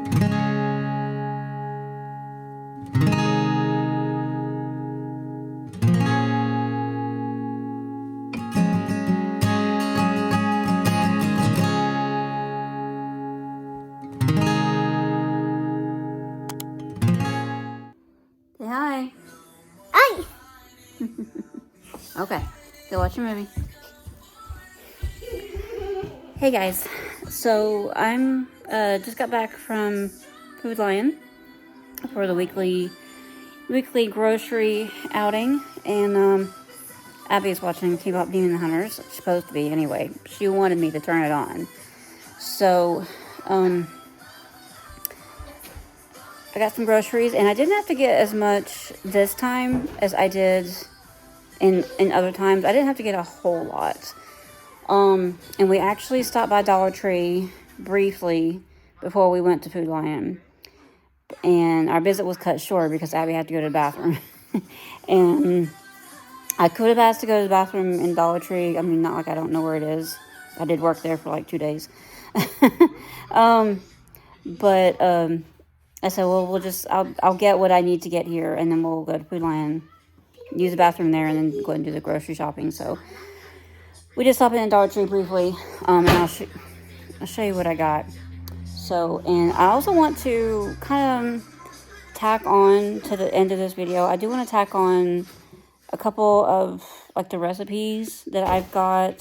Say hi. Hi. Okay, go watch a movie. Hey guys, so I'm just got back from Food Lion for the weekly grocery outing, and Abby's watching K-pop Demon Hunters. It's supposed to be anyway. She wanted me to turn it on, so I got some groceries, and I didn't have to get as much this time as I did in other times. I didn't have to get a whole lot. And we actually stopped by Dollar Tree briefly before we went to Food Lion. And our visit was cut short because Abby had to go to the bathroom. And I could have asked to go to the bathroom in Dollar Tree. I mean, not like I don't know where it is. I did work there for like 2 days. But I said, well, I'll get what I need to get here, and then we'll go to Food Lion, use the bathroom there, and then go and do the grocery shopping. So we just stopped in Dollar Tree briefly, and I'll show you what I got. So, and I also want to kind of tack on to the end of this video. I do want to tack on a couple of like the recipes that I've got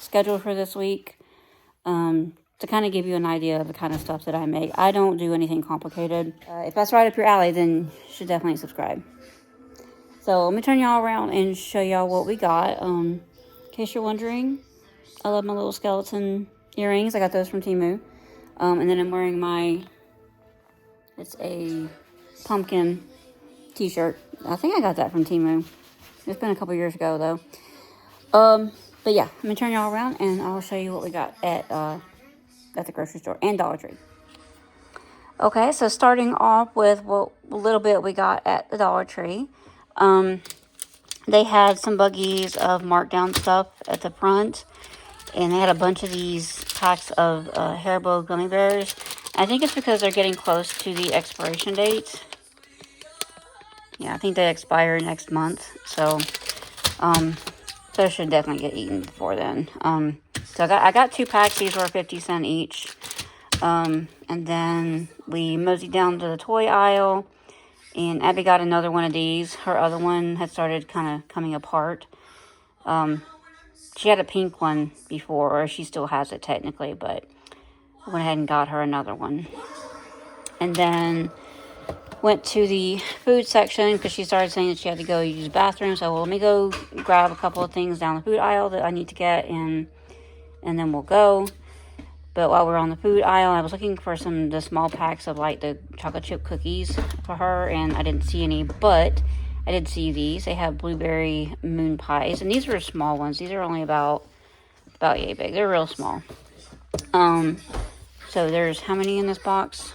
scheduled for this week, to kind of give you an idea of the kind of stuff that I make. I don't do anything complicated. If that's right up your alley, then you should definitely subscribe. So let me turn y'all around and show y'all what we got. In case you're wondering, I love my little skeleton earrings. I got those from Temu. And then I'm wearing it's a pumpkin t-shirt. I think I got that from Temu. It's been a couple years ago though. But yeah, I'm gonna turn y'all around and I'll show you what we got at the grocery store and Dollar Tree. Okay, so starting off with what little bit we got at the Dollar Tree. They had some buggies of markdown stuff at the front, and they had a bunch of these packs of Haribo gummy bears. I think it's because they're getting close to the expiration date. Yeah, I think they expire next month, so those should definitely get eaten before then. So I got 2 packs. These were 50 cents each. And then we moseyed down to the toy aisle, and Abby got another one of these. Her other one had started kind of coming apart. She had a pink one before, or she still has it technically, but I went ahead and got her another one. And then went to the food section because she started saying that she had to go use the bathroom. So, well, let me go grab a couple of things down the food aisle that I need to get, and then we'll go. But while we're on the food aisle, I was looking for the small packs of like the chocolate chip cookies for her, and I didn't see any, but I did see these. They have blueberry moon pies, and these are small ones. These are only about yay big. They're real small. So there's how many in this box?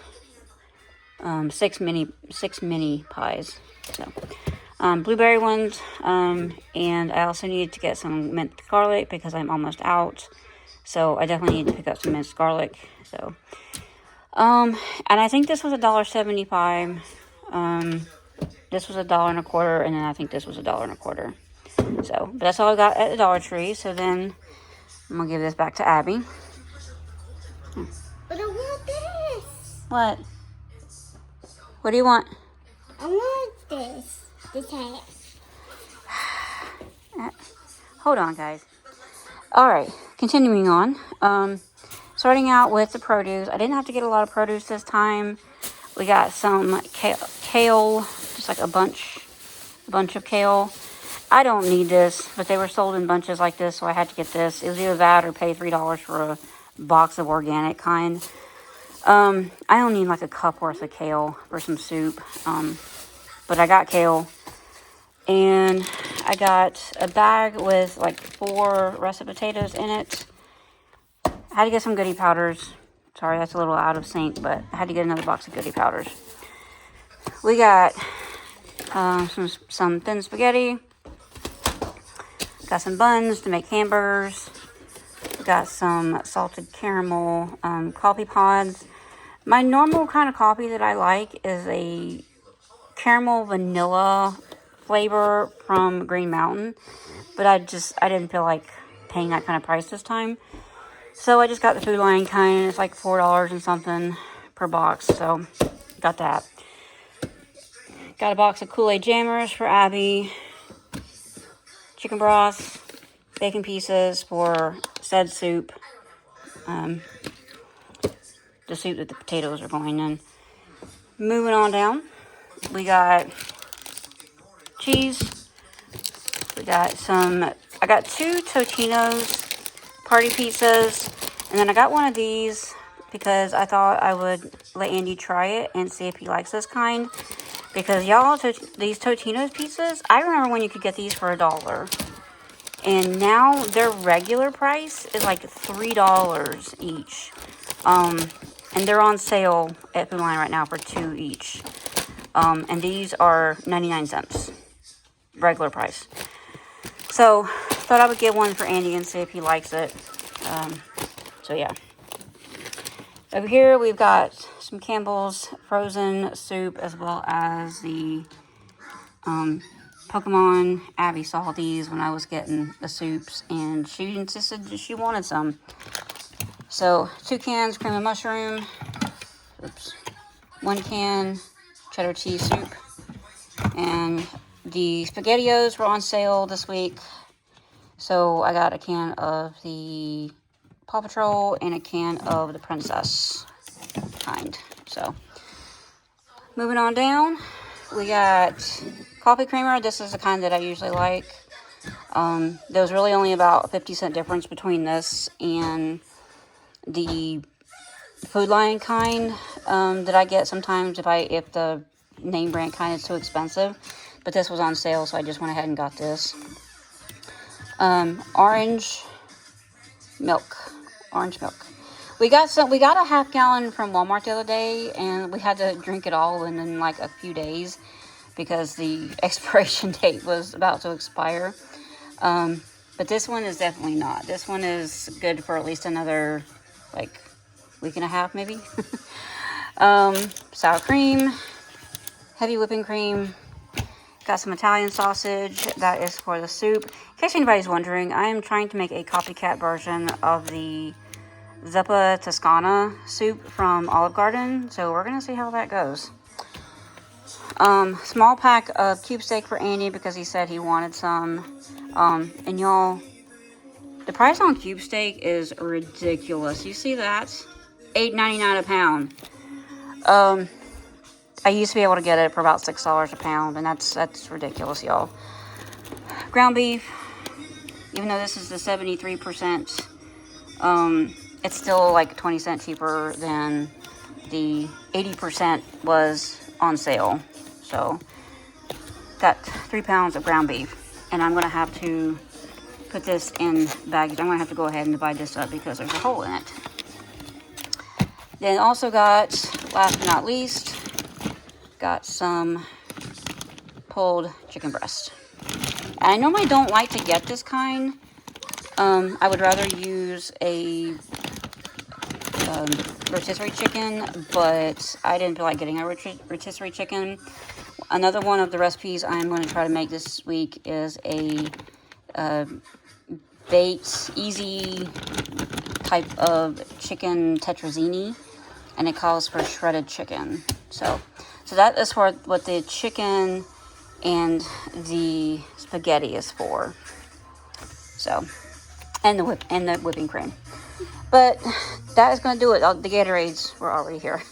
6 mini pies. So blueberry ones, and I also needed to get some minced garlic because I'm almost out. So I definitely need to pick up some minced garlic. So, and I think this was $1.75. This was $1.25, and then I think this was $1.25. So, but that's all I got at the Dollar Tree. So then I'm gonna give this back to Abby. But I want this. What? What do you want? I want this. This hat. Hold on, guys. All right, continuing on. Starting out with the produce. I didn't have to get a lot of produce this time. We got some kale, just like a bunch of kale. I don't need this, but they were sold in bunches like this, so I had to get this. It was either that or pay $3 for a box of organic kind. I only need like a cup worth of kale for some soup. But I got kale. And I got a bag with like 4 russet potatoes in it. I had to get some goodie powders. Sorry, that's a little out of sync, but I had to get another box of goodie powders. We got some thin spaghetti. Got some buns to make hamburgers. We got some salted caramel coffee pods. My normal kind of coffee that I like is a caramel vanilla flavor from Green Mountain. But I didn't feel like paying that kind of price this time. So I just got the Food Lion kind. It's like $4 and something per box. So got that. Got a box of Kool-Aid Jammers for Abby. Chicken broth. Bacon pieces for said soup. The soup that the potatoes are going in. Moving on down. We got cheese. We got I got 2 Totino's party pizzas. And then I got one of these because I thought I would let Andy try it and see if he likes this kind. Because y'all, these Totino's pizzas, I remember when you could get these for $1. And now their regular price is like $3 each. And they're on sale at Food Lion right now for 2 each. And these are 99 cents. Regular price. So, thought I would get one for Andy and see if he likes it. So, yeah. Over here, we've got some Campbell's frozen soup as well as the Pokemon. Abby saw these when I was getting the soups, and she insisted that she wanted some. So, 2 cans cream of mushroom. Oops. 1 can cheddar cheese soup. And the SpaghettiOs were on sale this week. So I got a can of the Paw Patrol and a can of the Princess kind. So moving on down, we got coffee creamer. This is the kind that I usually like. There was really only about a 50-cent difference between this and the Food Lion kind that I get sometimes if the name brand kind is too expensive. But this was on sale, so I just went ahead and got this. Orange milk. We got a half gallon from Walmart the other day, and we had to drink it all in like a few days because the expiration date was about to expire. But this one is definitely not. This one is good for at least another like week and a half maybe. Sour cream, heavy whipping cream. Got some Italian sausage. That is for the soup. In case anybody's wondering, I am trying to make a copycat version of the Zuppa Toscana soup from Olive Garden. So we're going to see how that goes. Small pack of cube steak for Andy because he said he wanted some. And y'all, the price on cube steak is ridiculous. You see that? $8.99 a pound. I used to be able to get it for about $6 a pound, and that's ridiculous, y'all. Ground beef, even though this is the 73%, it's still like 20 cents cheaper than the 80% was on sale. So, got 3 pounds of ground beef, and I'm going to have to put this in bags. I'm going to have to go ahead and divide this up because there's a hole in it. Then also got, last but not least, got some pulled chicken breast. And I normally don't like to get this kind. I would rather use a rotisserie chicken, but I didn't feel like getting a rotisserie chicken. Another one of the recipes I'm going to try to make this week is a baked, easy type of chicken tetrazzini, and it calls for shredded chicken. So that is for what the chicken and the spaghetti is for. So, and the whipping cream. But that is going to do it. The Gatorades were already here.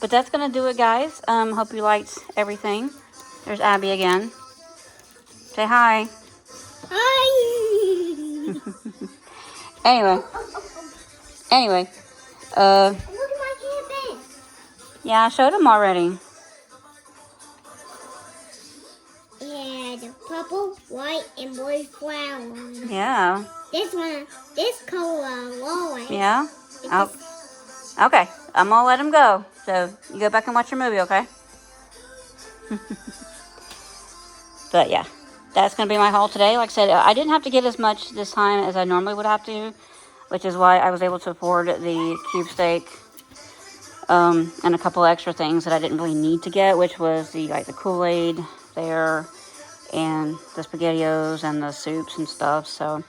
But that's going to do it, guys. Hope you liked everything. There's Abby again. Say hi. Hi. Anyway. Look at my campaign. Yeah, I showed them already. Yeah, the purple, white, and blue flowers. Yeah. This color always. Yeah? Oh. Okay, I'm going to let him go. So, you go back and watch your movie, okay? But, yeah. That's going to be my haul today. Like I said, I didn't have to get as much this time as I normally would have to, which is why I was able to afford the cube steak. and a couple extra things that I didn't really need to get, which was the Kool-Aid there, and the SpaghettiOs and the soups and stuff. So,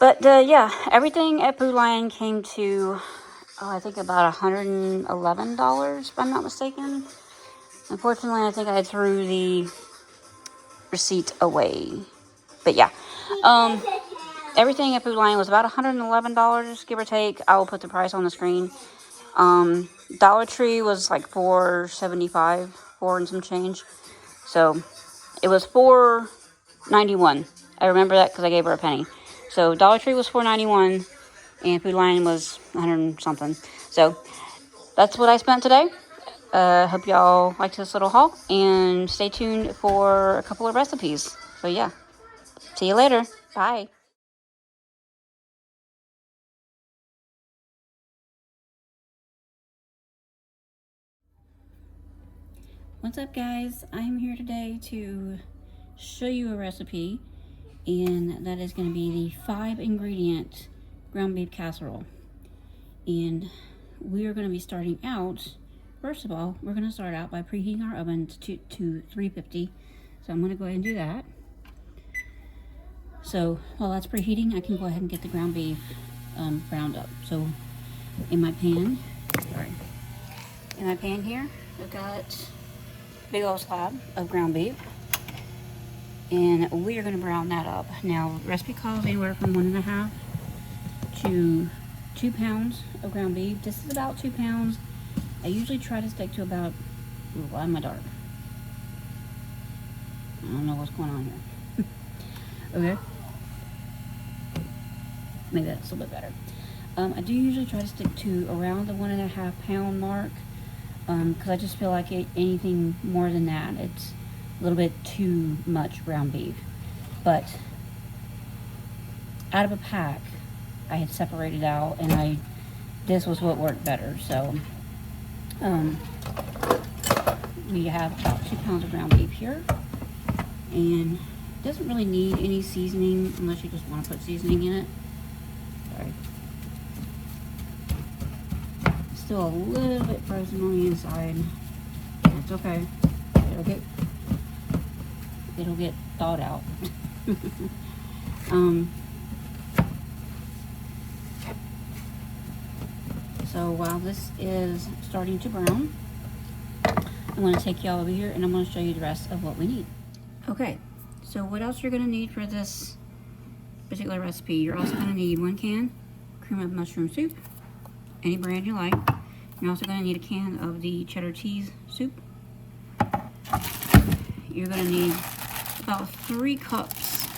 but yeah, everything at Food Lion came to, I think about $111, if I'm not mistaken. Unfortunately, I think I threw the receipt away. But yeah, everything at Food Lion was about $111, give or take. I will put the price on the screen. Dollar Tree was like $4.75, 4 and some change. So it was $4.91. I remember that because I gave her a penny. So Dollar Tree was $4.91, and Food Lion was 100 something. So that's what I spent today. Hope y'all liked this little haul, and stay tuned for a couple of recipes. So yeah, see you later. Bye. What's up, guys? I'm here today to show you a recipe, and that is going to be the 5-ingredient ground beef casserole. And we are going to be starting out, first of all, we're going to start out by preheating our oven to 350. So I'm going to go ahead and do that. So while that's preheating, I can go ahead and get the ground beef browned up. So in my pan here, I've got a big old slab of ground beef, and we are going to brown that up. Now, recipe calls anywhere from 1.5 to 2 pounds of ground beef. This is about 2 pounds. I usually try to stick to about, why am I dark? I don't know what's going on here. Okay. Maybe that's a little bit better. I do usually try to stick to around the 1.5 pound mark, because I just feel like anything more than that, it's a little bit too much ground beef. But out of a pack, I had separated out, and this was what worked better. So we have about 2 pounds of ground beef here, and it doesn't really need any seasoning unless you just want to put seasoning in it. Sorry. Still a little bit frozen on the inside. It's okay. It'll get thawed out. So while this is starting to brown, I'm going to take y'all over here and I'm going to show you the rest of what we need. Okay, so what else you're going to need for this particular recipe? You're also going to need 1 can cream of mushroom soup, any brand you like. You're also going to need a can of the cheddar cheese soup. You're going to need about 3 cups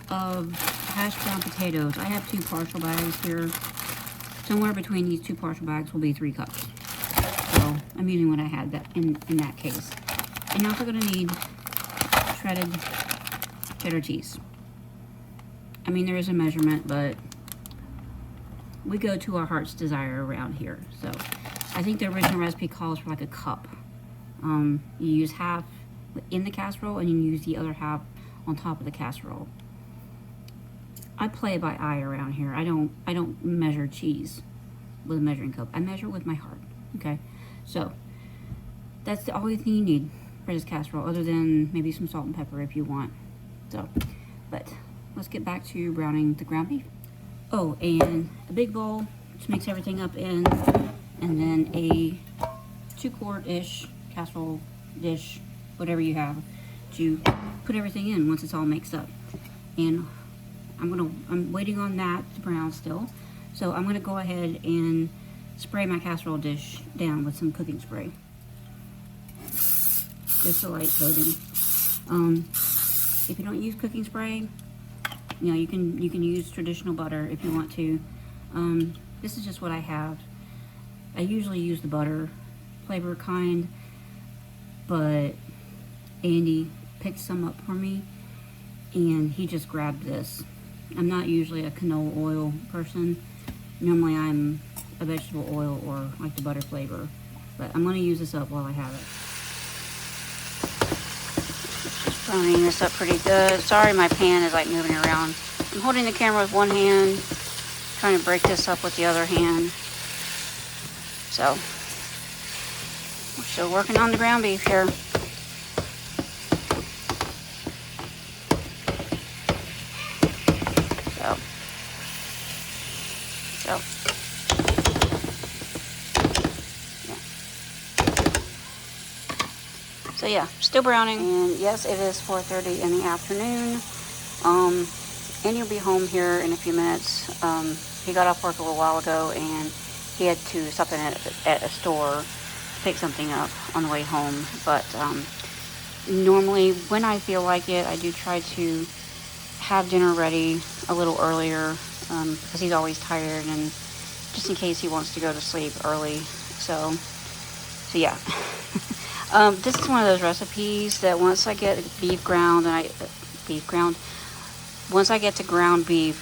of hashed brown potatoes. I have 2 partial bags here. Somewhere between these 2 partial bags will be 3 cups. So I'm using what I had that in that case. And you're also going to need shredded cheddar cheese. I mean, there is a measurement, but we go to our heart's desire around here. So I think the original recipe calls for like a cup. You use half in the casserole, and you use the other half on top of the casserole. I play by eye around here. I don't measure cheese with a measuring cup. I measure with my heart. Okay, so that's the only thing you need for this casserole, other than maybe some salt and pepper if you want. So, but let's get back to browning the ground beef. Oh, and a big bowl to mix everything up in, and then a 2-quart-ish casserole dish, whatever you have, to put everything in once it's all mixed up. And I'm waiting on that to brown still. So I'm gonna go ahead and spray my casserole dish down with some cooking spray. Just a light coating. If you don't use cooking spray, you know, you can use traditional butter if you want to. This is just what I have. I usually use the butter flavor kind, but Andy picked some up for me, and he just grabbed this. I'm not usually a canola oil person. Normally I'm a vegetable oil or like the butter flavor, but I'm going to use this up while I have it. Just browning this up pretty good. Sorry, my pan is like moving around. I'm holding the camera with one hand, trying to break this up with the other hand. So We're still working on the ground beef here. So yeah, still browning. And yes, it is 4:30 in the afternoon. And you'll be home here in a few minutes. He got off work a little while ago and he had to stop in at a store, pick something up on the way home. But normally when I feel like it, I do try to have dinner ready a little earlier because he's always tired and just in case he wants to go to sleep early. So yeah. This is one of those recipes that once I get beef ground once I get to ground beef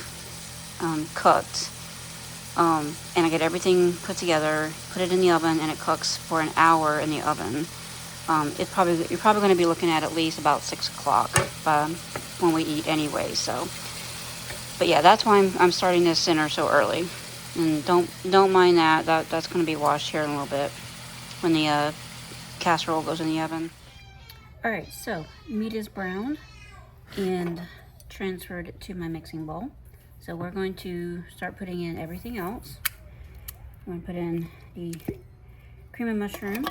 cooked, and I get everything put together, put it in the oven, and it cooks for an hour in the oven. You're probably going to be looking at least about 6 o'clock when we eat anyway. So, but yeah, that's why I'm starting this dinner so early. And don't mind that's going to be washed here in a little bit when the casserole goes in the oven. All right, so meat is browned and transferred to my mixing bowl. So we're going to start putting in everything else. I'm going to put in the cream of mushroom.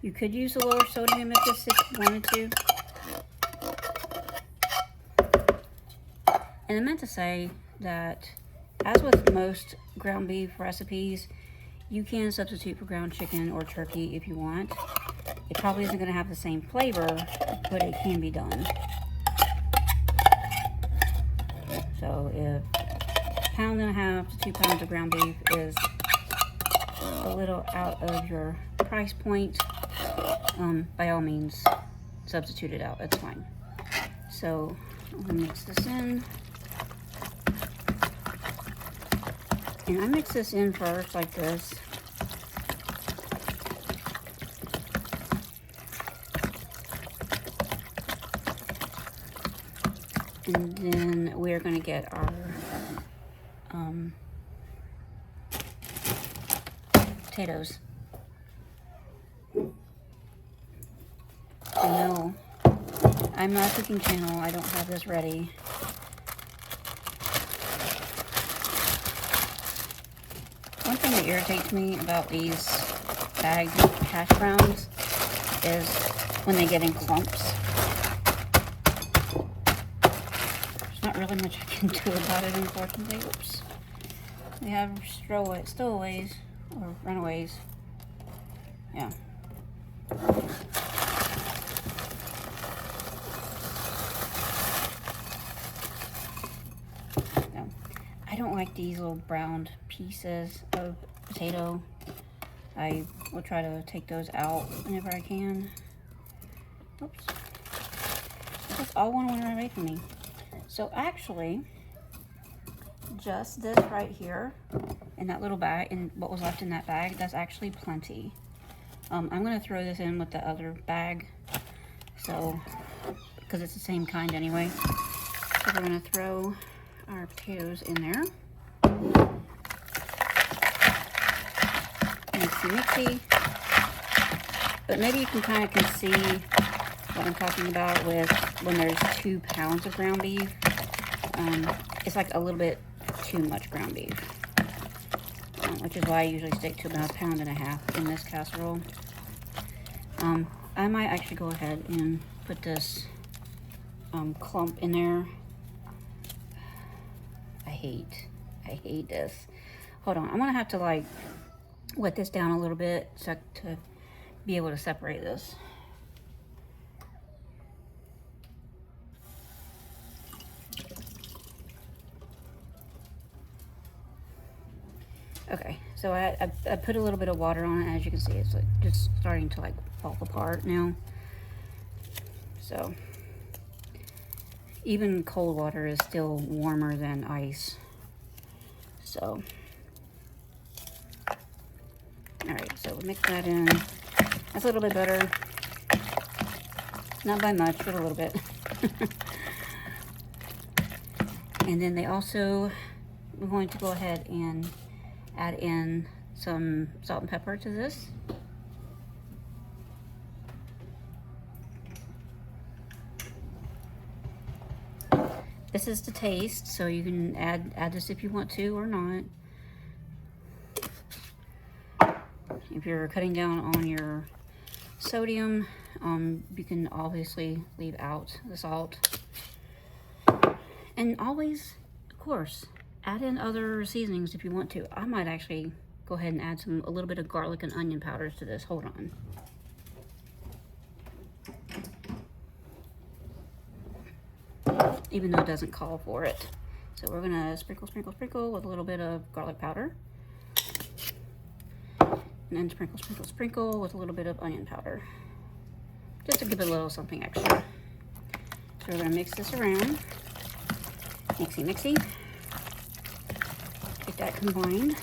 You could use a lower sodium if you wanted to. And I meant to say that, as with most ground beef recipes, you can substitute for ground chicken or turkey if you want. It probably isn't going to have the same flavor, but it can be done. So if 1.5 pounds to 2 pounds of ground beef is a little out of your price point, by all means, substitute it out. It's fine. So I'm going to mix this in. And I mix this in first like this. And then we're going to get our potatoes. I know I'm not a cooking channel. I don't have this ready. One thing that irritates me about these bagged hash browns is when they get in clumps. There's not really much I can do about it, unfortunately. Oops. We have stowaways or runaways. Yeah. I don't like these little browned pieces of potato. I will try to take those out whenever I can. Oops. That's all one went away from me. So actually, just this right here in that little bag, and what was left in that bag, that's actually plenty. I'm going to throw this in with the other bag, so, because it's the same kind anyway. So we're going to throw our potatoes in there. Mixy. But maybe you can see what I'm talking about with when there's 2 pounds of ground beef. It's like a little bit too much ground beef, which is why I usually stick to about 1.5 pounds in this casserole. I might actually go ahead and put this clump in there. I hate this. Hold on, I'm gonna have to like wet this down a little bit so to be able to separate this. Okay, so I put a little bit of water on it. As you can see, it's like just starting to like fall apart now. So even cold water is still warmer than ice. So, all right, so we'll mix that in. That's a little bit better. Not by much, but a little bit. And then we're going to go ahead and add in some salt and pepper to this. This is to taste, so you can add this if you want to or not. If you're cutting down on your sodium, you can obviously leave out the salt. And always, of course, add in other seasonings if you want to. I might actually go ahead and add a little bit of garlic and onion powders to this. Hold on. Even though it doesn't call for it. So we're gonna sprinkle with a little bit of garlic powder. And then sprinkle with a little bit of onion powder. Just to give it a little something extra. So we're gonna mix this around. Mixy. Get that combined.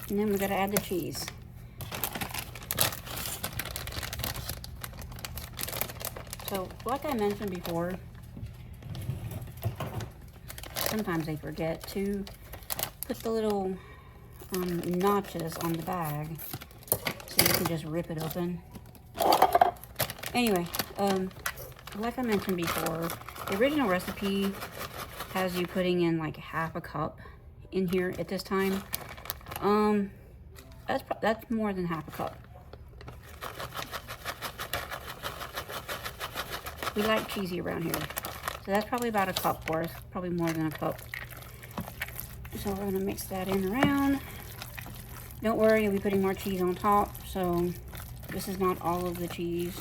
And then we gotta add the cheese. So, like I mentioned before, sometimes I forget to put the little notches on the bag so you can just rip it open. Anyway, like I mentioned before, the original recipe has you putting in like half a cup in here at this time. That's more than half a cup. We like cheesy around here. So that's probably about a cup worth, probably more than a cup. So we're gonna mix that in around. Don't worry, you'll be putting more cheese on top, so this is not all of the cheese.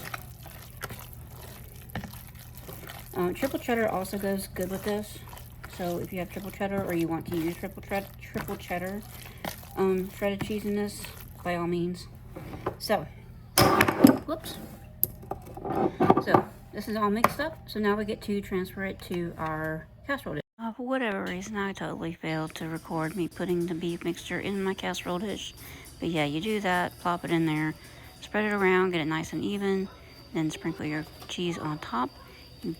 Triple cheddar also goes good with this. So if you have triple cheddar or you want to use triple cheddar shredded cheese in this, by all means. So, whoops. So this is all mixed up. So now we get to transfer it to our casserole dish. For whatever reason, I totally failed to record me putting the beef mixture in my casserole dish. But yeah, you do that, plop it in there, spread it around, get it nice and even, then sprinkle your cheese on top. You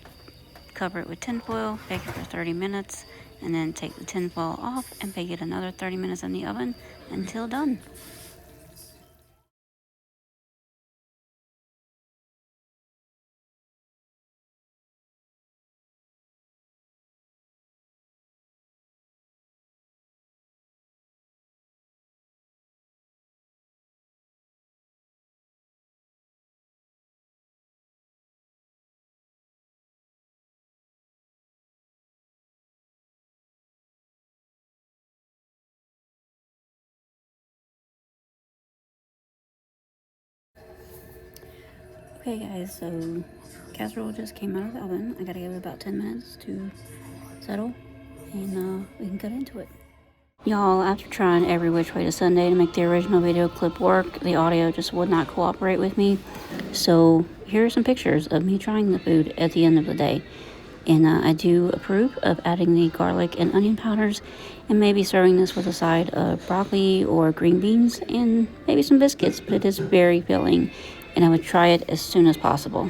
cover it with tinfoil, bake it for 30 minutes, and then take the tinfoil off and bake it another 30 minutes in the oven until done. Okay guys, so casserole just came out of the oven. I gotta give it about 10 minutes to settle, and we can get into it. Y'all, after trying every which way to Sunday to make the original video clip work, the audio just would not cooperate with me. So here are some pictures of me trying the food at the end of the day. And I do approve of adding the garlic and onion powders and maybe serving this with a side of broccoli or green beans and maybe some biscuits, but it is very filling and I would try it as soon as possible.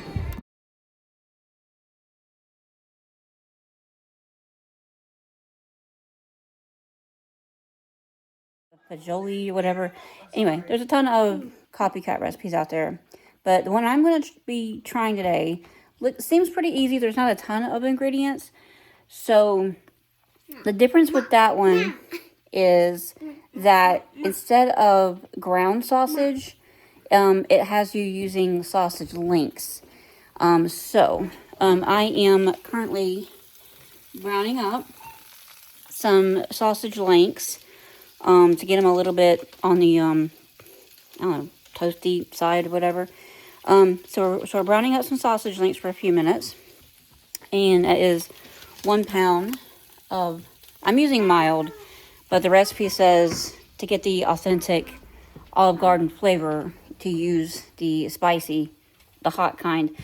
Fajoli or whatever. Anyway, there's a ton of copycat recipes out there, but the one I'm going to be trying today seems pretty easy. There's not a ton of ingredients, so the difference with that one is that instead of ground sausage, it has you using sausage links. I am currently browning up some sausage links to get them a little bit on the, I don't know, toasty side or whatever. So we're browning up some sausage links for a few minutes. And that is 1 pound of, I'm using mild, but the recipe says to get the authentic Olive Garden flavor to use the spicy, the hot kind.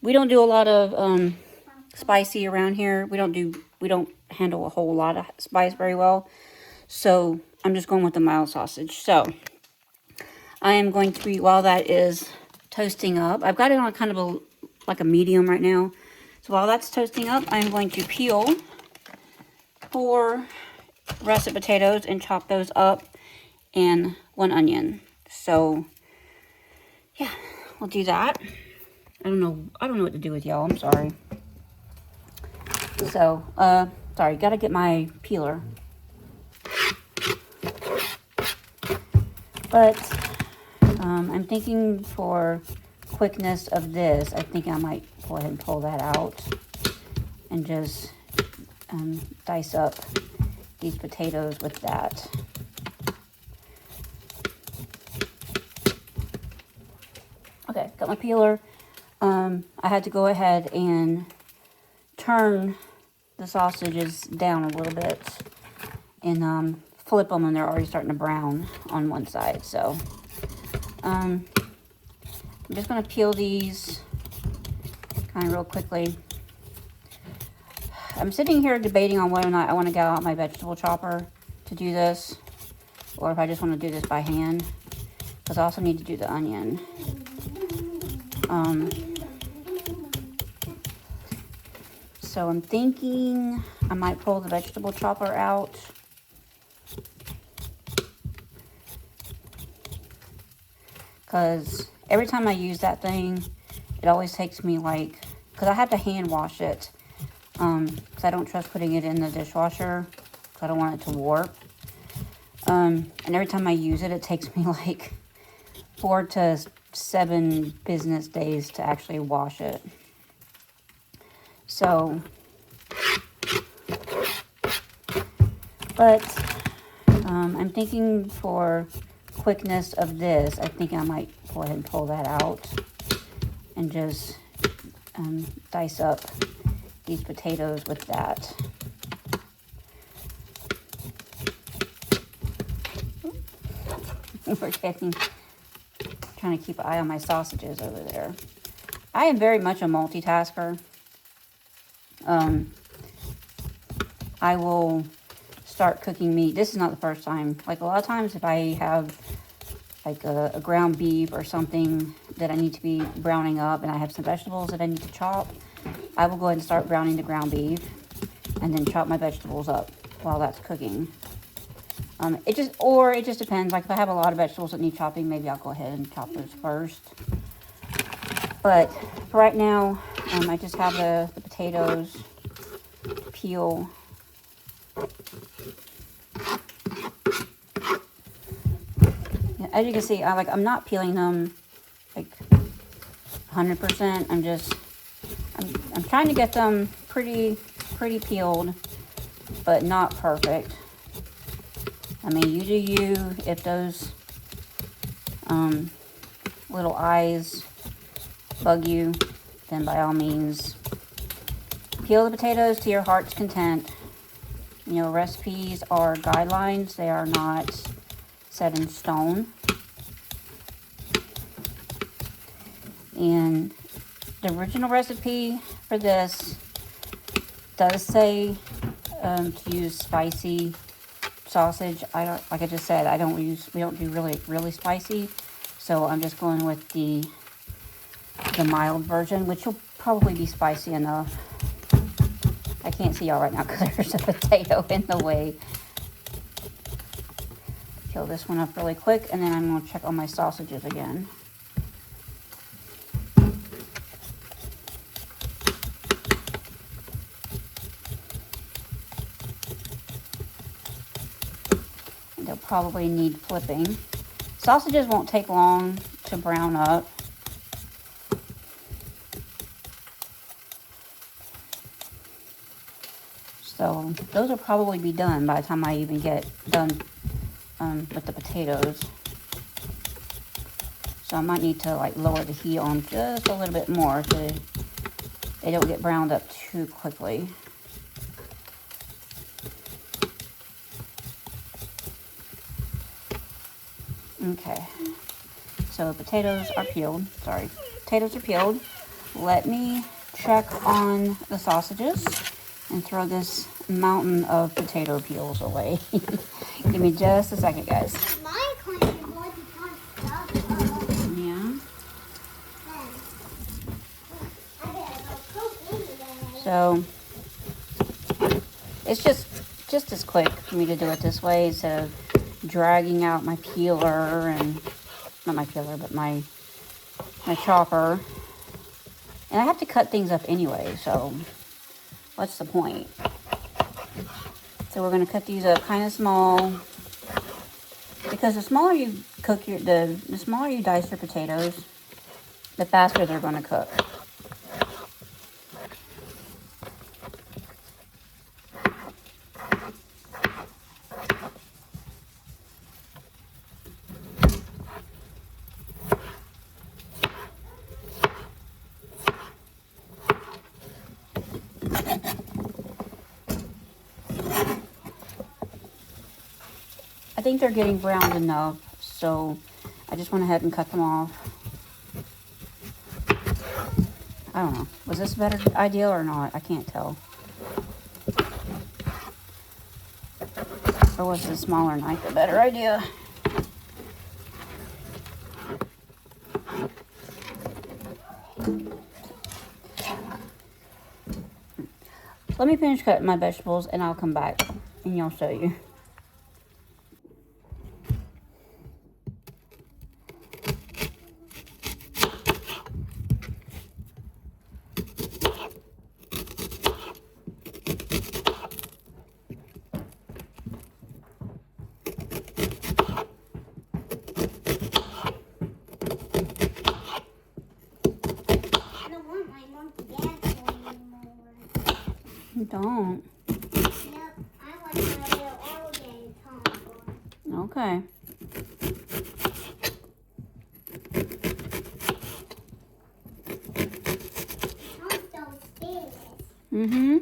We don't do a lot of spicy around here. We don't handle a whole lot of spice very well. So I'm just going with the mild sausage. So I am going to be, while that is toasting up, I've got it on kind of like a medium right now. So while that's toasting up, I'm going to peel 4 russet potatoes and chop those up, and 1 onion. So yeah, we'll do that. I don't know what to do with y'all. I'm sorry. So sorry, gotta get my peeler. But I'm thinking for quickness of this, I think I might go ahead and pull that out and just dice up these potatoes with that. Okay, got my peeler. I had to go ahead and turn the sausages down a little bit and flip them, and they're already starting to brown on one side. So I'm just going to peel these kind of real quickly. I'm sitting here debating on whether or not I want to get out my vegetable chopper to do this, or if I just want to do this by hand, because I also need to do the onion. So I'm thinking I might pull the vegetable chopper out. Because every time I use that thing, it always takes me like, because I have to hand wash it. Because I don't trust putting it in the dishwasher, because I don't want it to warp. And every time I use it, it takes me like 4 to 7 business days to actually wash it. So, but I'm thinking for quickness of this, I think I might go ahead and pull that out and just dice up these potatoes with that. We're trying to keep an eye on my sausages over there. I am very much a multitasker. I will start cooking meat. This is not the first time. Like a lot of times if I have like a ground beef or something that I need to be browning up and I have some vegetables that I need to chop, I will go ahead and start browning the ground beef and then chop my vegetables up while that's cooking. It just depends. Like if I have a lot of vegetables that need chopping, maybe I'll go ahead and chop those first. But for right now, I just have the potatoes to peel. As you can see, I'm not peeling them like 100%. I'm trying to get them pretty peeled, but not perfect. I mean, you do you. If those little eyes bug you, then by all means, peel the potatoes to your heart's content. You know, recipes are guidelines. They are not set in stone. And the original recipe for this does say to use spicy sausage. Like I just said, we don't do really spicy. So I'm just going with the mild version, which will probably be spicy enough. I can't see y'all right now because there's a potato in the way. Peel this one up really quick, and then I'm going to check on my sausages again. And they'll probably need flipping. Sausages won't take long to brown up. So those will probably be done by the time I even get done with the potatoes. So I might need to like lower the heat on just a little bit more so they don't get browned up too quickly. Okay, so potatoes are peeled. Sorry, potatoes are peeled. Let me check on the sausages and throw this mountain of potato peels away. Give me just a second, guys. Yeah. So it's just just as quick for me to do it this way instead of dragging out my peeler and, not my peeler, but my chopper. And I have to cut things up anyway, so what's the point? So we're going to cut these up kind of small, because the smaller you cook the smaller you dice your potatoes, the faster they're going to cook. I think they're getting browned enough, so I just went ahead and cut them off. I don't know. Was this a better idea or not? I can't tell. Or was the smaller knife a better idea? Let me finish cutting my vegetables and I'll come back and I'll show you. Don't. Yep, I want my little organ Tom. Okay. Tom's so big. Mm-hmm.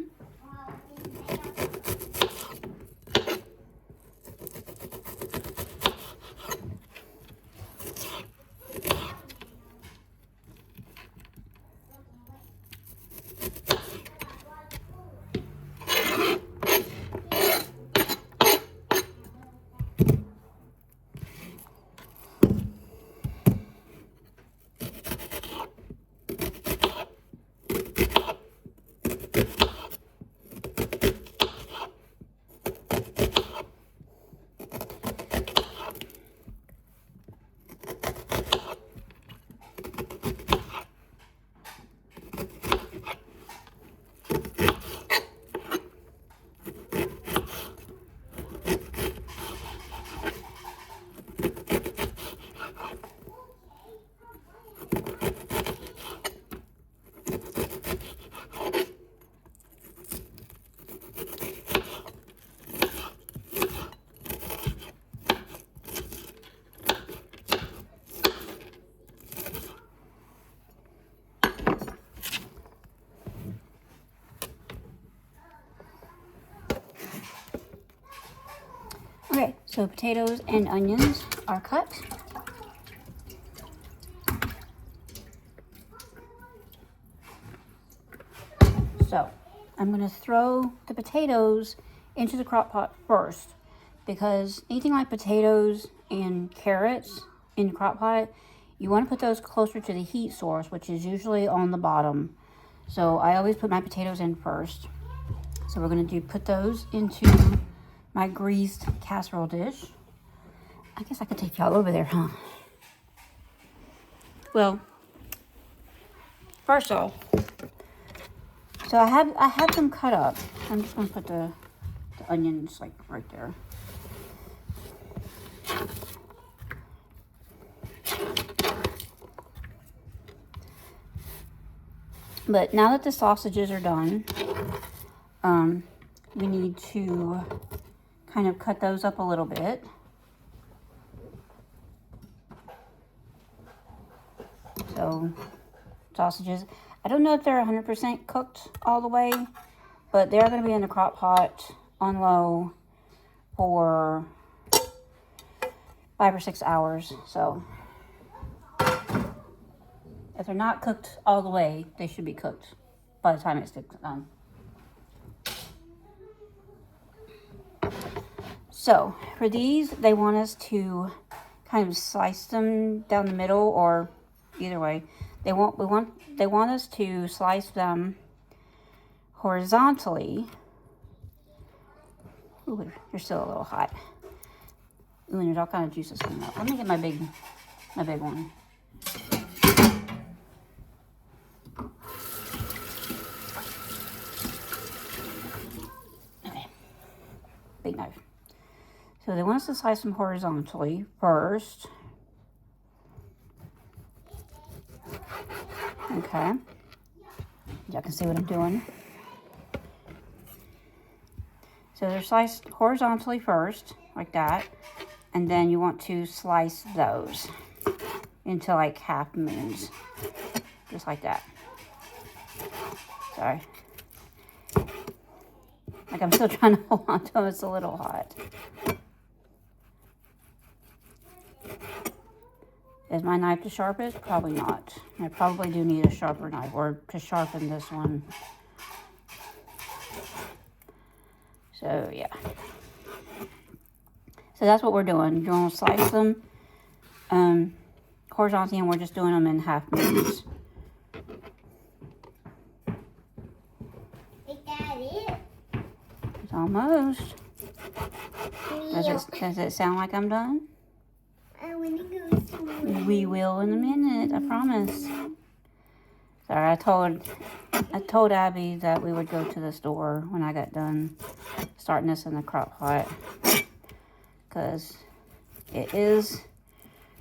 Okay, so potatoes and onions are cut. So I'm going to throw the potatoes into the crock pot first, because anything like potatoes and carrots in the crock pot, you want to put those closer to the heat source, which is usually on the bottom. So I always put my potatoes in first. So we're going to put those into my greased casserole dish. I guess I could take y'all over there, huh? Well, first off, so I have them cut up. I'm just gonna put the onions like right there. But now that the sausages are done, we need to kind of cut those up a little bit. So, sausages, I don't know if they're 100% cooked all the way, but they're going to be in the crock pot on low for 5 or 6 hours. So, if they're not cooked all the way, they should be cooked by the time it's done. So, for these, they want us to kind of slice them down the middle, or either way. They want us to slice them horizontally Ooh, you're still a little hot. Ooh, and there's all kind of juices coming up. Let me get my big one. Okay, big knife. So they want us to slice them horizontally first. Okay. Y'all can see what I'm doing. So they're sliced horizontally first, like that. And then you want to slice those into like half moons. Just like that. Sorry. Like I'm still trying to hold on to them. It's a little hot. Is my knife the sharpest? Probably not. I probably do need a sharper knife or to sharpen this one. So yeah. So that's what we're doing. You're going to slice them horizontally, and we're just doing them in half moons. Is that it? It's almost. Does it sound like I'm done? I want to go somewhere. We will in a minute, I promise. Sorry, I told Abby that we would go to the store when I got done starting this in the crock pot. Because it is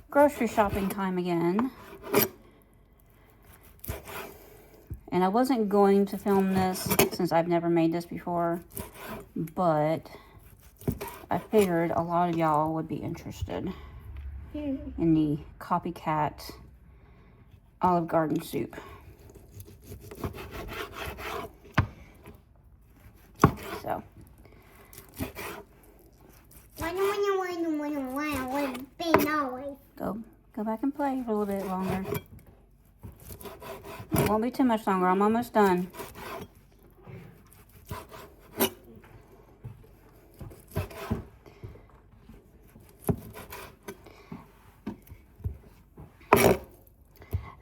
grocery shopping time again. And I wasn't going to film this since I've never made this before. But I figured a lot of y'all would be interested in the Copycat Olive Garden soup. So. Go back and play for a little bit longer. It won't be too much longer. I'm almost done.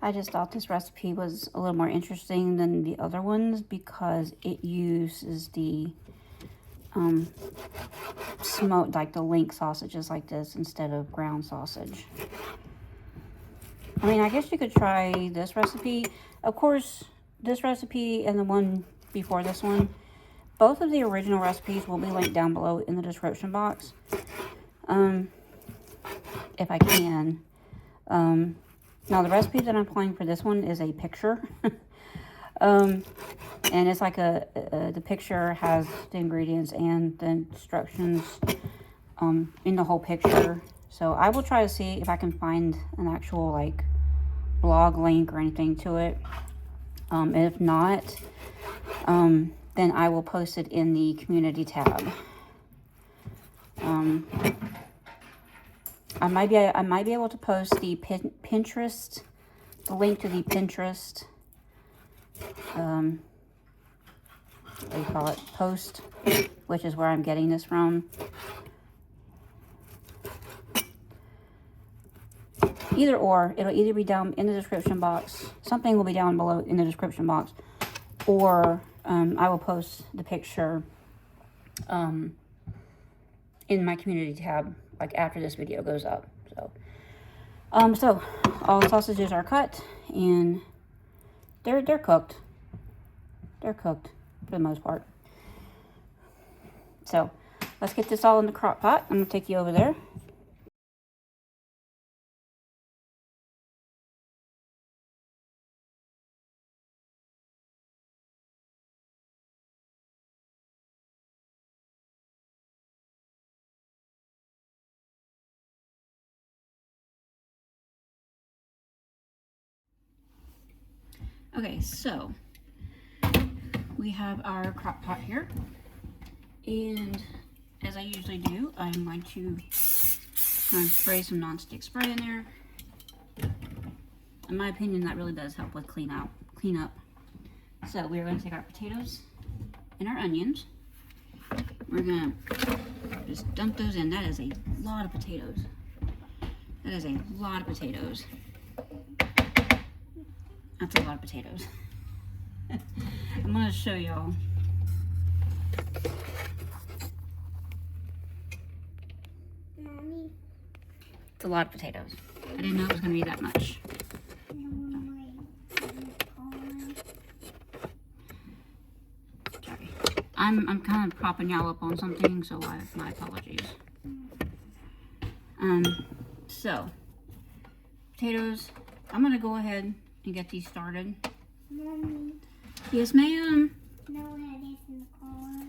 I just thought this recipe was a little more interesting than the other ones because it uses the smoked, like the link sausages like this instead of ground sausage. I mean, I guess you could try this recipe. Of course, this recipe and the one before this one, both of the original recipes will be linked down below in the description box. If I can. Now, the recipe that I'm playing for this one is a picture. And it's like the picture has the ingredients and the instructions in the whole picture. So I will try to see if I can find an actual like blog link or anything to it. If not, then I will post it in the community tab. I might be able to post the Pinterest, the link to the Pinterest, what do you call it, post, which is where I'm getting this from. Either or, it'll either be down in the description box, something will be down below in the description box, or I will post the picture in my community tab, like after this video goes up. So all the sausages are cut and they're cooked. They're cooked for the most part. So let's get this all in the crock pot. I'm gonna take you over there. Okay, so we have our crock pot here, and as I usually do, I'm going to spray some non-stick spray in there. In my opinion, that really does help with clean up. So we're going to take our potatoes and our onions. We're going to just dump those in. That is a lot of potatoes. That is a lot of potatoes. That's a lot of potatoes. I'm going to show y'all. Mommy. It's a lot of potatoes. I didn't know it was going to be that much. Sorry. I'm kind of propping y'all up on something, so my apologies. So, potatoes. I'm going to go ahead and get these started. Mommy. Yes, ma'am. No head in the car.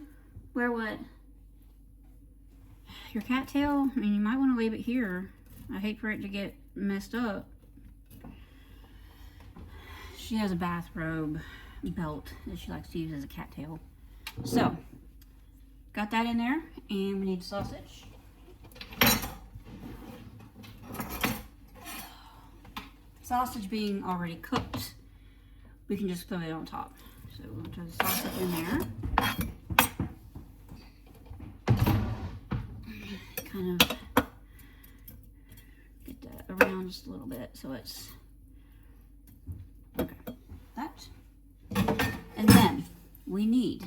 Where what? Your cattail? I mean, you might want to leave it here. I hate for it to get messed up. She has a bathrobe belt that she likes to use as a cattail. So, got that in there, and we need sausage. Sausage being already cooked, we can just throw it on top. So we'll throw the sausage in there. Kind of get that around just a little bit so it's okay. That. And then we need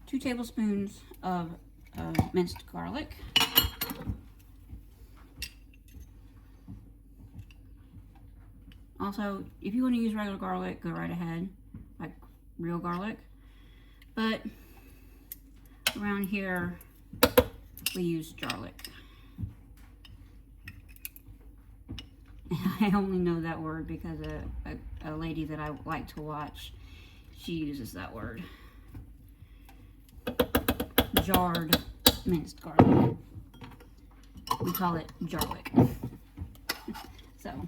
2 tablespoons of minced garlic. Also, if you want to use regular garlic, go right ahead, like real garlic. But around here, we use garlic. I only know that word because a lady that I like to watch, she uses that word. Jarred minced garlic. We call it garlic. So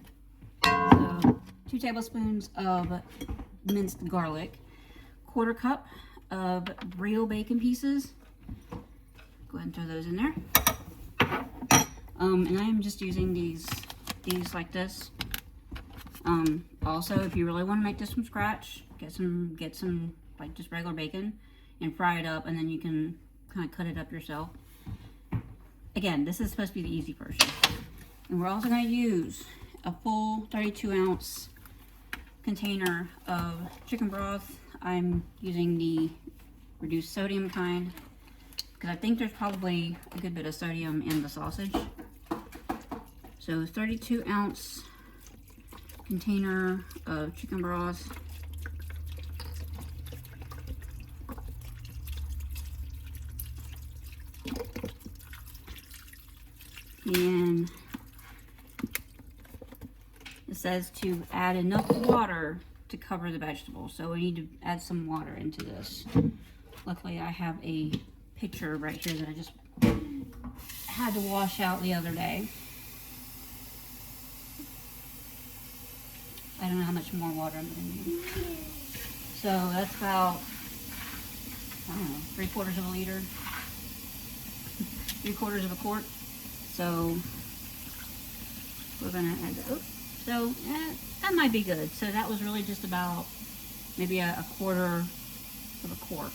2 tablespoons of minced garlic, 1/4 cup of real bacon pieces. Go ahead and throw those in there. And I am just using these like this. Also, if you really want to make this from scratch, get some like just regular bacon and fry it up, and then you can kind of cut it up yourself. Again, this is supposed to be the easy version. And we're also going to use a full 32-ounce container of chicken broth. I'm using the reduced sodium kind because I think there's probably a good bit of sodium in the sausage. So 32-ounce container of chicken broth. And it says to add enough water to cover the vegetables. So we need to add some water into this. Luckily, I have a pitcher right here that I just had to wash out the other day. I don't know how much more water I'm going to need. So that's about, I don't know, 3/4 of a liter. 3/4 of a quart. So we're going to add that. So that might be good. So that was really just about maybe a 1/4 of a quart.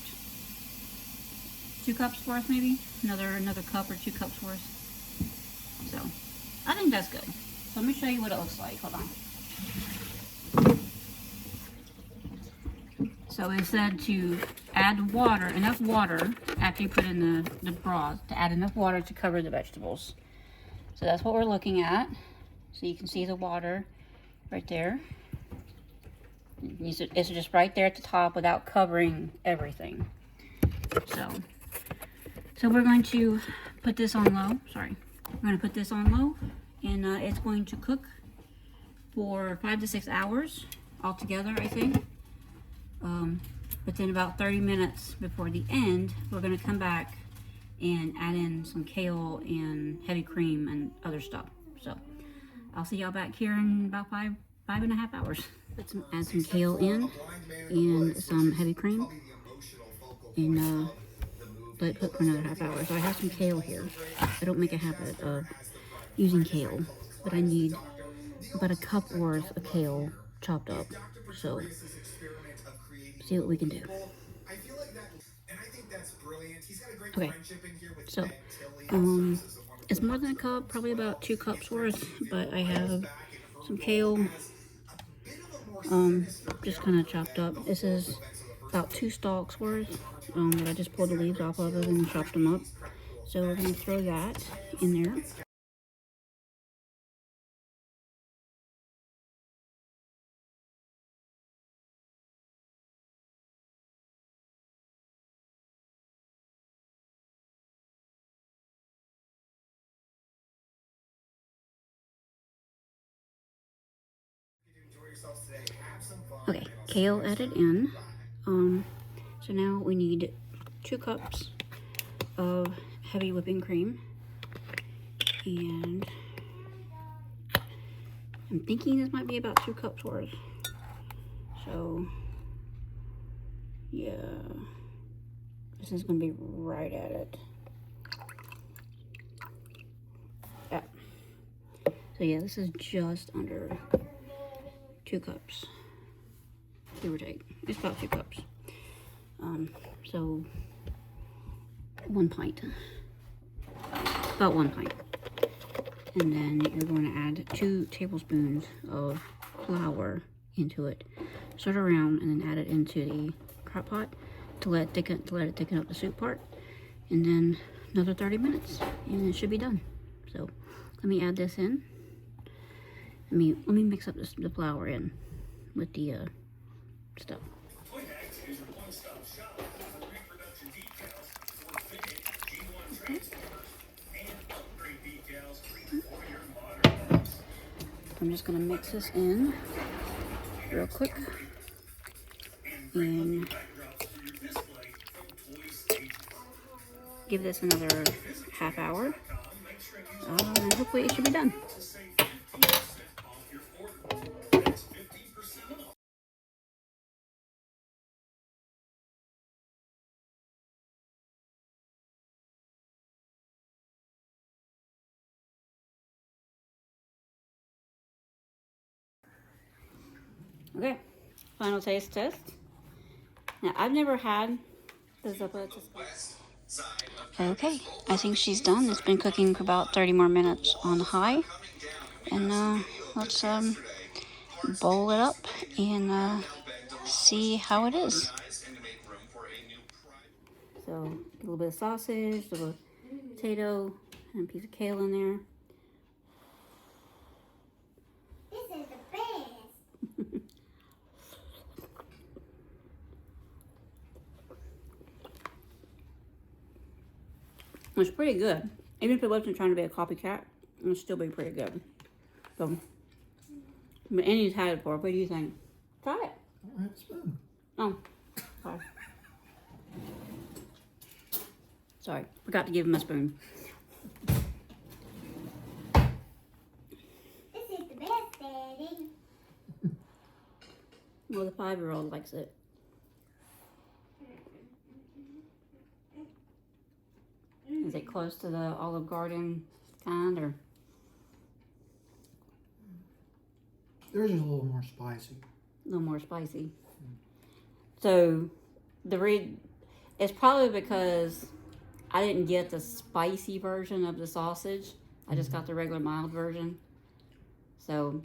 2 cups worth maybe? Another cup or 2 cups worth. So I think that's good. So let me show you what it looks like. Hold on. So it said to add water, enough water after you put in the broth, to add enough water to cover the vegetables. So that's what we're looking at. So you can see the water right there. It's just right there at the top without covering everything. So we're going to put this on low. Sorry. We're going to put this on low, and it's going to cook for 5 to 6 hours altogether, I think. But then about 30 minutes before the end, we're going to come back and add in some kale and heavy cream and other stuff. So I'll see y'all back here in about 5.5 hours. Add some kale in and some heavy cream, and let it cook for another half hour. So I have some kale here. I don't make a habit of using kale, but I need about a cup worth of kale chopped up. So see what we can do. Okay, so it's more than a cup, probably about 2 cups worth, but I have some kale just kind of chopped up. This is about 2 stalks worth that I just pulled the leaves off of it and chopped them up. So we're going to throw that in there. Okay, kale added in. So now we need 2 cups of heavy whipping cream, and I'm thinking this might be about 2 cups worth. So yeah, this is gonna be right at it. Yeah. So yeah, this is just under 2 cups, give or take. It's about 2 cups. So 1 pint, about 1 pint. And then you're going to add 2 tablespoons of flour into it. Stir it around and then add it into the crock pot to let it thicken up the soup part. And then another 30 minutes and it should be done. So let me add this in. Let me mix up the flour in with the stuff. Okay. I'm just gonna mix this in real quick and give this another half hour. And hopefully it should be done. Okay, final taste test. Now, I've never had the Zuppa Toscana. Okay, I think she's done. It's been cooking for about 30 more minutes on high. And let's bowl it up and see how it is. So, a little bit of sausage, a little potato, and a piece of kale in there. This is the best. It's pretty good. Even if it wasn't trying to be a copycat, it would still be pretty good. So, but Annie's had it before. What do you think? Try it. I have a spoon. Oh, sorry. Sorry, forgot to give him a spoon. This is the best, Daddy. Well, the 5-year-old likes it. Is it close to the Olive Garden kind, or? Theirs is a little more spicy. A little more spicy. So, it's probably because I didn't get the spicy version of the sausage. I just got the regular mild version. So,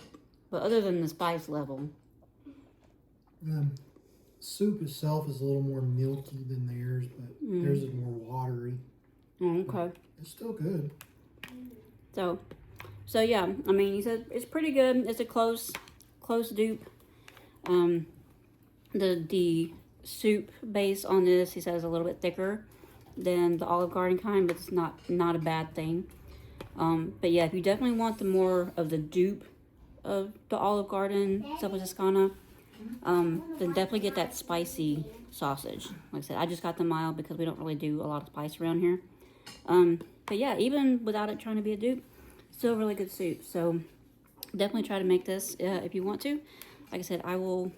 but other than the spice level. The soup itself is a little more milky than theirs, but theirs is more watery. Oh, okay. It's still good. So yeah, I mean, he said it's pretty good. It's a close dupe. The soup base on this, he says, is a little bit thicker than the Olive Garden kind, but it's not a bad thing. But yeah, if you definitely want the more of the dupe of the Olive Garden Zuppa Toscana, then definitely get that spicy sausage. Like I said, I just got the mild because we don't really do a lot of spice around here. But yeah, even without it trying to be a dupe, still really good soup. So definitely try to make this if you want to. Like I said, I will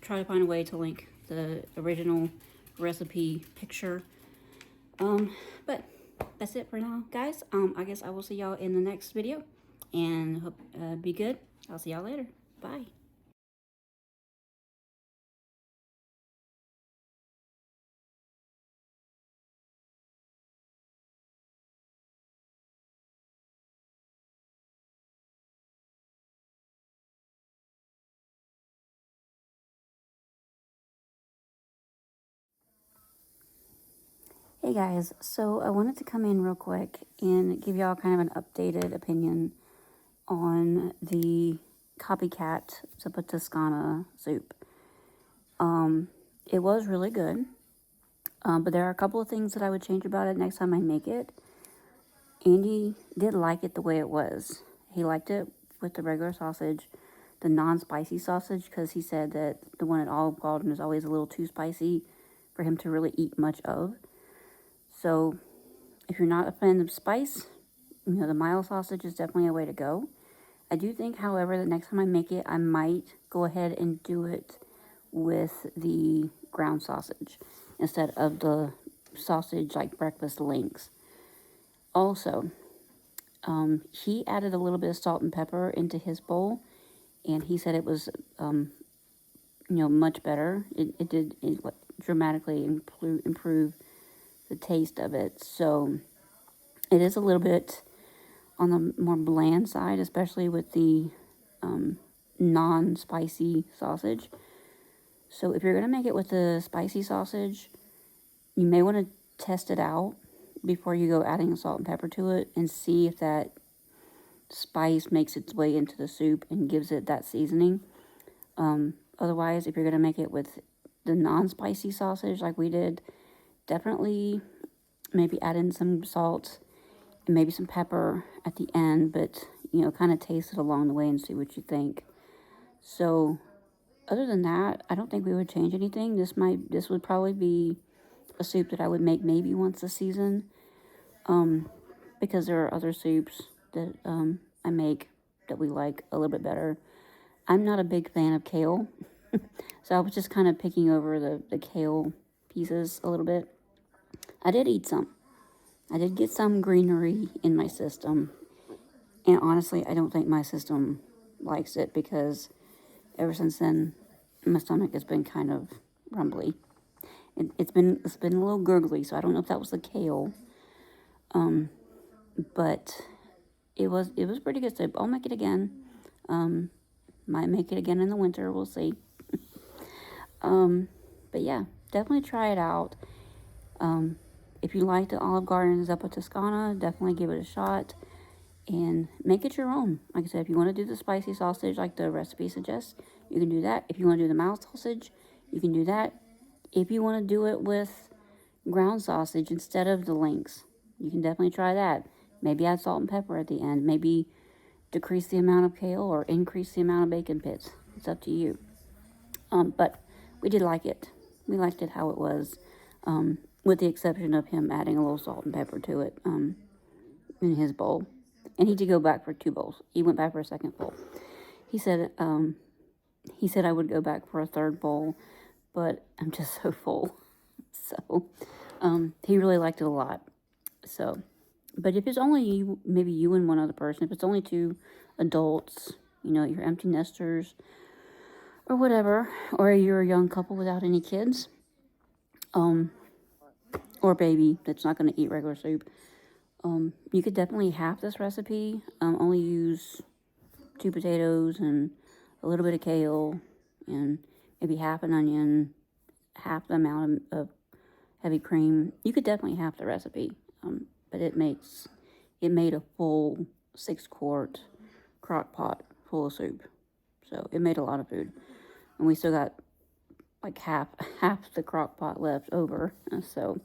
try to find a way to link the original recipe picture. But that's it for now, guys. I guess I will see y'all in the next video, and hope be good. I'll see y'all later. Bye. Hey guys, so I wanted to come in real quick and give y'all kind of an updated opinion on the Copycat Zuppa Toscana soup. It was really good, but there are a couple of things that I would change about it next time I make it. Andy did like it the way it was. He liked it with the regular sausage, the non-spicy sausage, because he said that the one at Olive Garden is always a little too spicy for him to really eat much of. So if you're not a fan of spice, the mild sausage is definitely a way to go. I do think, however, that next time I make it, I might go ahead and do it with the ground sausage instead of the sausage like breakfast links. Also, he added a little bit of salt and pepper into his bowl, and he said it was, much better. It did dramatically improve the taste of it. So it is a little bit on the more bland side, especially with the non-spicy sausage. So if you're going to make it with the spicy sausage, you may want to test it out before you go adding salt and pepper to it and see if that spice makes its way into the soup and gives it that seasoning. Otherwise, if you're going to make it with the non-spicy sausage like we did, definitely maybe add in some salt and maybe some pepper at the end, but kind of taste it along the way and see what you think. So other than that, I don't think we would change anything. This would probably be a soup that I would make maybe once a season, because there are other soups that I make that we like a little bit better. I'm not a big fan of kale, so I was just kind of picking over the kale pieces a little bit. I did eat some. I did get some greenery in my system, and honestly, I don't think my system likes it because ever since then, my stomach has been kind of rumbly. It's been a little gurgly, so I don't know if that was the kale. But it was pretty good soup. I'll make it again. Might make it again in the winter. We'll see. But yeah, definitely try it out. If you like the Olive Garden Zuppa Toscana, definitely give it a shot and make it your own. Like I said, if you want to do the spicy sausage like the recipe suggests, you can do that. If you want to do the mild sausage, you can do that. If you want to do it with ground sausage instead of the links, you can definitely try that. Maybe add salt and pepper at the end. Maybe decrease the amount of kale or increase the amount of bacon bits. It's up to you. But we did like it. We liked it how it was, with the exception of him adding a little salt and pepper to it in his bowl. And he did go back for 2 bowls. He went back for a second bowl. He said I would go back for a 3rd bowl, but I'm just so full. So he really liked it a lot. So, but if it's only you, maybe you and one other person, if it's only 2 adults, your empty nesters or whatever, or you're a young couple without any kids, or baby that's not going to eat regular soup, you could definitely half this recipe. Only use 2 potatoes and a little bit of kale and maybe half an onion, half the amount of heavy cream. You could definitely half the recipe, but it made a full 6-quart crock pot full of soup. So it made a lot of food, and we still got like half the crock pot left over. So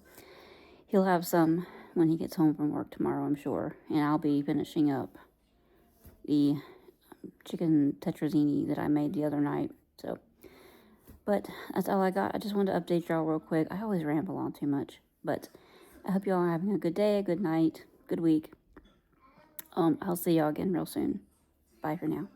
he'll have some when he gets home from work tomorrow, I'm sure. And I'll be finishing up the chicken tetrazzini that I made the other night. So, but that's all I got. I just wanted to update y'all real quick. I always ramble on too much, but I hope y'all are having a good day, a good night, good week. I'll see y'all again real soon. Bye for now.